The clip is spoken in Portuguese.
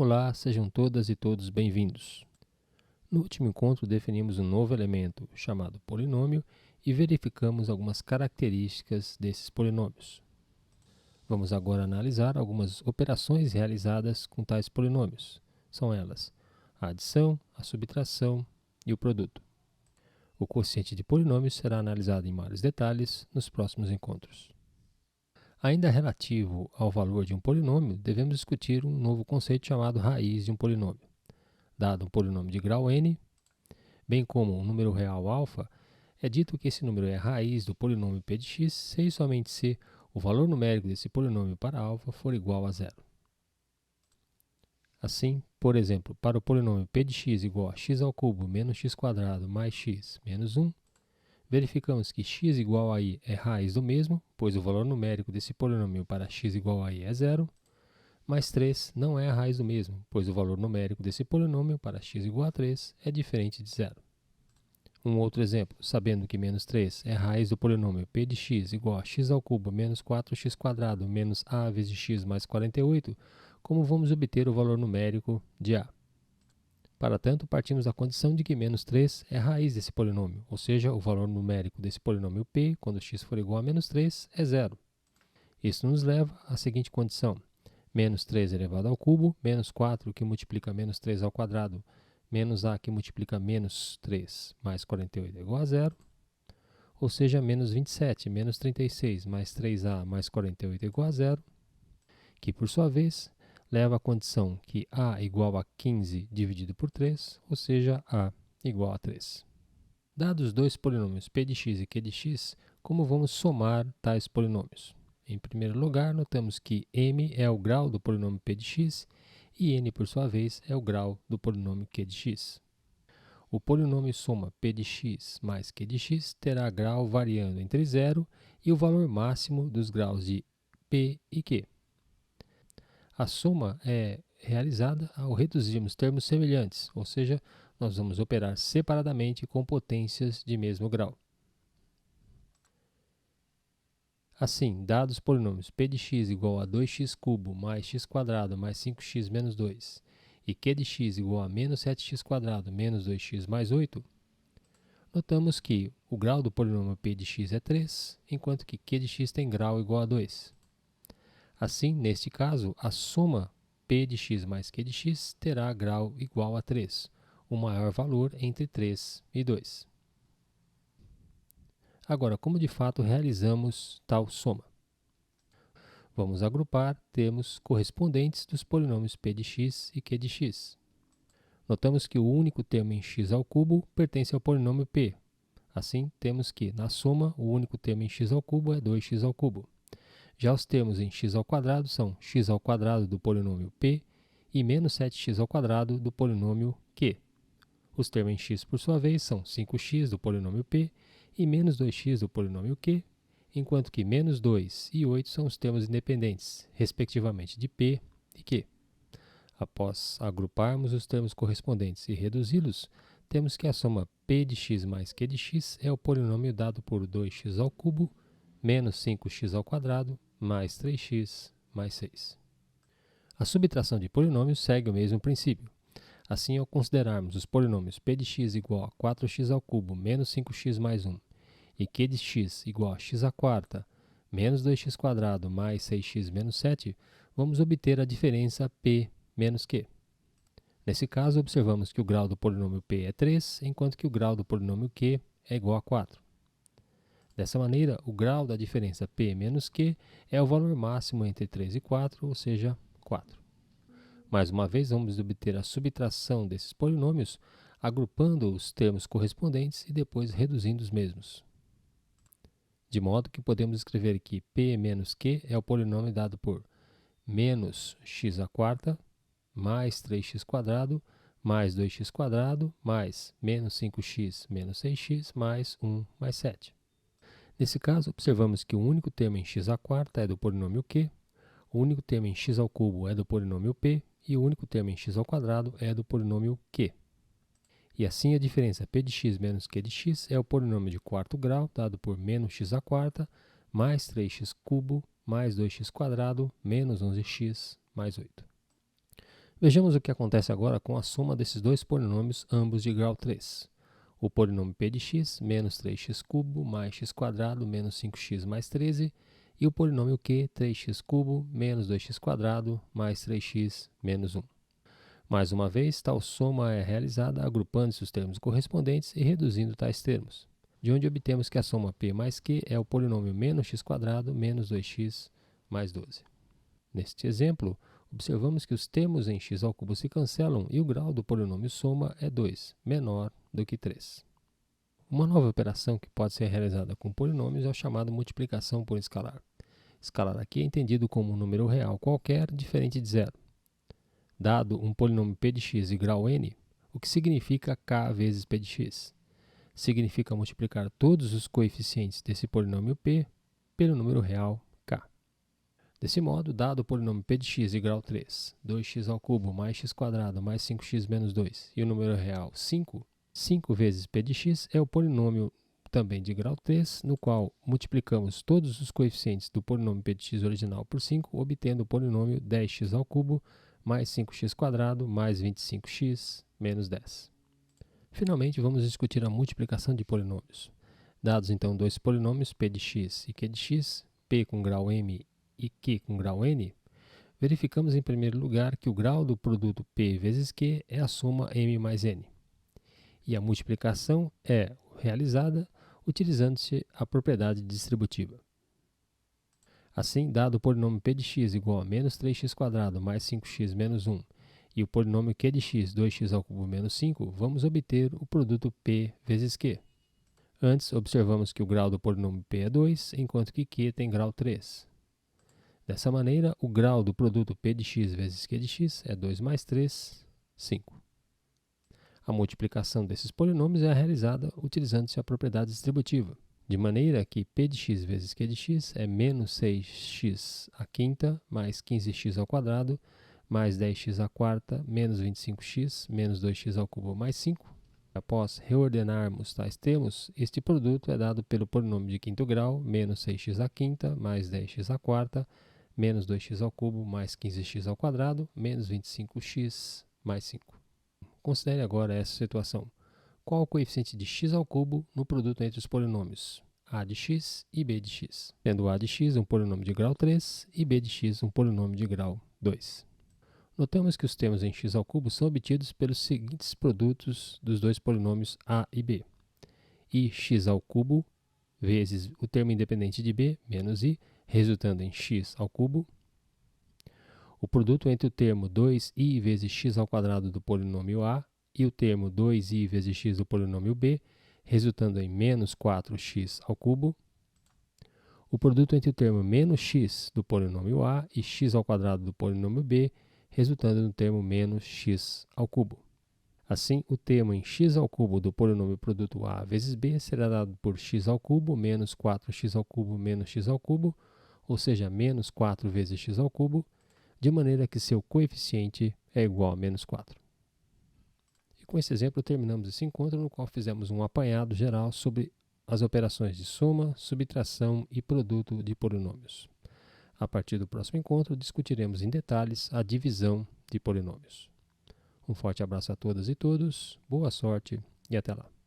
Olá, sejam todas e todos bem-vindos. No último encontro definimos um novo elemento chamado polinômio e verificamos algumas características desses polinômios. Vamos agora analisar algumas operações realizadas com tais polinômios. São elas a adição, a subtração e o produto. O quociente de polinômios será analisado em maiores detalhes nos próximos encontros. Ainda relativo ao valor de um polinômio, devemos discutir um novo conceito chamado raiz de um polinômio. Dado um polinômio de grau n, bem como um número real alfa, é dito que esse número é a raiz do polinômio p de x se e somente se o valor numérico desse polinômio para alfa for igual a zero. Assim, por exemplo, para o polinômio p de x igual a x ao cubo menos x quadrado mais x menos 1, verificamos que x igual a i é raiz do mesmo, pois o valor numérico desse polinômio para x igual a i é zero, mais 3 não é a raiz do mesmo, pois o valor numérico desse polinômio para x igual a 3 é diferente de zero. Um outro exemplo, sabendo que menos 3 é a raiz do polinômio p de x igual a x ao cubo menos 4x quadrado menos a vezes x mais 48, como vamos obter o valor numérico de a? Para tanto, partimos da condição de que menos 3 é a raiz desse polinômio, ou seja, o valor numérico desse polinômio p, quando x for igual a menos 3, é zero. Isso nos leva à seguinte condição: menos 3 elevado ao cubo, menos 4 que multiplica menos 3 ao quadrado, menos a que multiplica menos 3 mais 48 é igual a zero, ou seja, menos 27 menos 36 mais 3a mais 48 é igual a zero, que por sua vez leva à condição que a igual a 15 dividido por 3, ou seja, a igual a 3. Dados os dois polinômios p de x e q de x, como vamos somar tais polinômios? Em primeiro lugar, notamos que m é o grau do polinômio p de x e n, por sua vez, é o grau do polinômio q de x. O polinômio soma p de x mais q de x terá grau variando entre 0 e o valor máximo dos graus de p e q. A soma é realizada ao reduzirmos termos semelhantes, ou seja, nós vamos operar separadamente com potências de mesmo grau. Assim, dados os polinômios p de x igual a 2x cubo mais x quadrado mais 5x menos 2 e q de x igual a menos 7x quadrado menos 2x mais 8, notamos que o grau do polinômio p de x é 3, enquanto que q de x tem grau igual a 2. Assim, neste caso, a soma p de x mais q de x terá grau igual a 3, o maior valor entre 3 e 2. Agora, como de fato realizamos tal soma? Vamos agrupar termos correspondentes dos polinômios p de x e q de x. Notamos que o único termo em x ao cubo pertence ao polinômio p. Assim, temos que, na soma, o único termo em x ao cubo é 2x ao cubo. Já os termos em x ao quadrado são x ao quadrado do polinômio p e menos 7x ao quadrado do polinômio q. Os termos em x, por sua vez, são 5x do polinômio p e menos 2x do polinômio q, enquanto que menos 2 e 8 são os termos independentes, respectivamente, de p e q. Após agruparmos os termos correspondentes e reduzi-los, temos que a soma p de x mais q de x é o polinômio dado por 2x ao cubo menos 5x ao quadrado mais 3x mais 6. A subtração de polinômios segue o mesmo princípio. Assim, ao considerarmos os polinômios p de x igual a 4x ao cubo menos 5x mais 1 e q de x igual a x à quarta menos 2x quadrado mais 6x menos 7, vamos obter a diferença p menos q. Nesse caso, observamos que o grau do polinômio p é 3, enquanto que o grau do polinômio q é igual a 4. Dessa maneira, o grau da diferença p menos q é o valor máximo entre 3 e 4, ou seja, 4. Mais uma vez, vamos obter a subtração desses polinômios, agrupando os termos correspondentes e depois reduzindo os mesmos. De modo que podemos escrever que p menos q é o polinômio dado por menos x à quarta mais 3x quadrado mais 2x quadrado mais menos 5x menos 6x mais 1 mais 7. Nesse caso, observamos que o único termo em x à quarta é do polinômio q, o único termo em x ao cubo é do polinômio p e o único termo em x ao quadrado é do polinômio q. E assim a diferença p de x menos q de x é o polinômio de quarto grau dado por menos x à quarta mais 3x cubo mais 2x quadrado menos 11x mais 8. Vejamos o que acontece agora com a soma desses dois polinômios, ambos de grau 3. O polinômio p de x menos 3x³ mais x² menos 5x mais 13 e o polinômio q 3x³ menos 2x² mais 3x menos 1. Mais uma vez, tal soma é realizada agrupando-se os termos correspondentes e reduzindo tais termos, de onde obtemos que a soma p mais q é o polinômio menos x² menos 2x mais 12. Neste exemplo, observamos que os termos em x³ se cancelam e o grau do polinômio soma é 2, menor do que 3. Uma nova operação que pode ser realizada com polinômios é a chamada multiplicação por escalar. Escalar aqui é entendido como um número real qualquer diferente de zero. Dado um polinômio p de x de grau n, o que significa k vezes p de x? Significa multiplicar todos os coeficientes desse polinômio p pelo número real k. Desse modo, dado o polinômio p de x de grau 3, 2x³ mais x² mais 5x menos 2 e o número real 5, 5 vezes p de x é o polinômio também de grau 3, no qual multiplicamos todos os coeficientes do polinômio p de x original por 5, obtendo o polinômio 10x³ mais 5x² mais 25x menos 10. Finalmente, vamos discutir a multiplicação de polinômios. Dados então dois polinômios p de x e q de x, p com grau m e q com grau n, verificamos em primeiro lugar que o grau do produto p vezes q é a soma m mais n. E a multiplicação é realizada utilizando-se a propriedade distributiva. Assim, dado o polinômio p de x igual a menos 3x² mais 5x menos 1 e o polinômio q de x 2x³ menos 5, vamos obter o produto p vezes q. Antes, observamos que o grau do polinômio p é 2, enquanto que q tem grau 3. Dessa maneira, o grau do produto p de x vezes q de x é 2 mais 3, 5. A multiplicação desses polinômios é realizada utilizando-se a propriedade distributiva, de maneira que p de x vezes q de x é menos 6x² mais 15x² mais 10x² menos 25x menos 2x³ mais 5. Após reordenarmos tais termos, este produto é dado pelo polinômio de quinto grau, menos 6x² mais 10x² menos 2x³ mais 15x² menos 25x mais 5. Considere agora essa situação. Qual o coeficiente de x² no produto entre os polinômios a de x e b de x, sendo a de x um polinômio de grau 3 e b de x um polinômio de grau 2. Notamos que os termos em x² são obtidos pelos seguintes produtos dos dois polinômios a e b. I x² vezes o termo independente de b menos i, resultando em x². O produto entre o termo 2i vezes x² do polinômio a e o termo 2i vezes x do polinômio b, resultando em menos 4x². O produto entre o termo menos x do polinômio a e x² do polinômio b, resultando no termo menos x². Assim, o termo em x² do polinômio produto a vezes b será dado por x² menos 4x³ menos x², ou seja, menos 4 vezes x², de maneira que seu coeficiente é igual a menos 4. E com esse exemplo terminamos esse encontro, no qual fizemos um apanhado geral sobre as operações de soma, subtração e produto de polinômios. A partir do próximo encontro, discutiremos em detalhes a divisão de polinômios. Um forte abraço a todas e todos, boa sorte e até lá!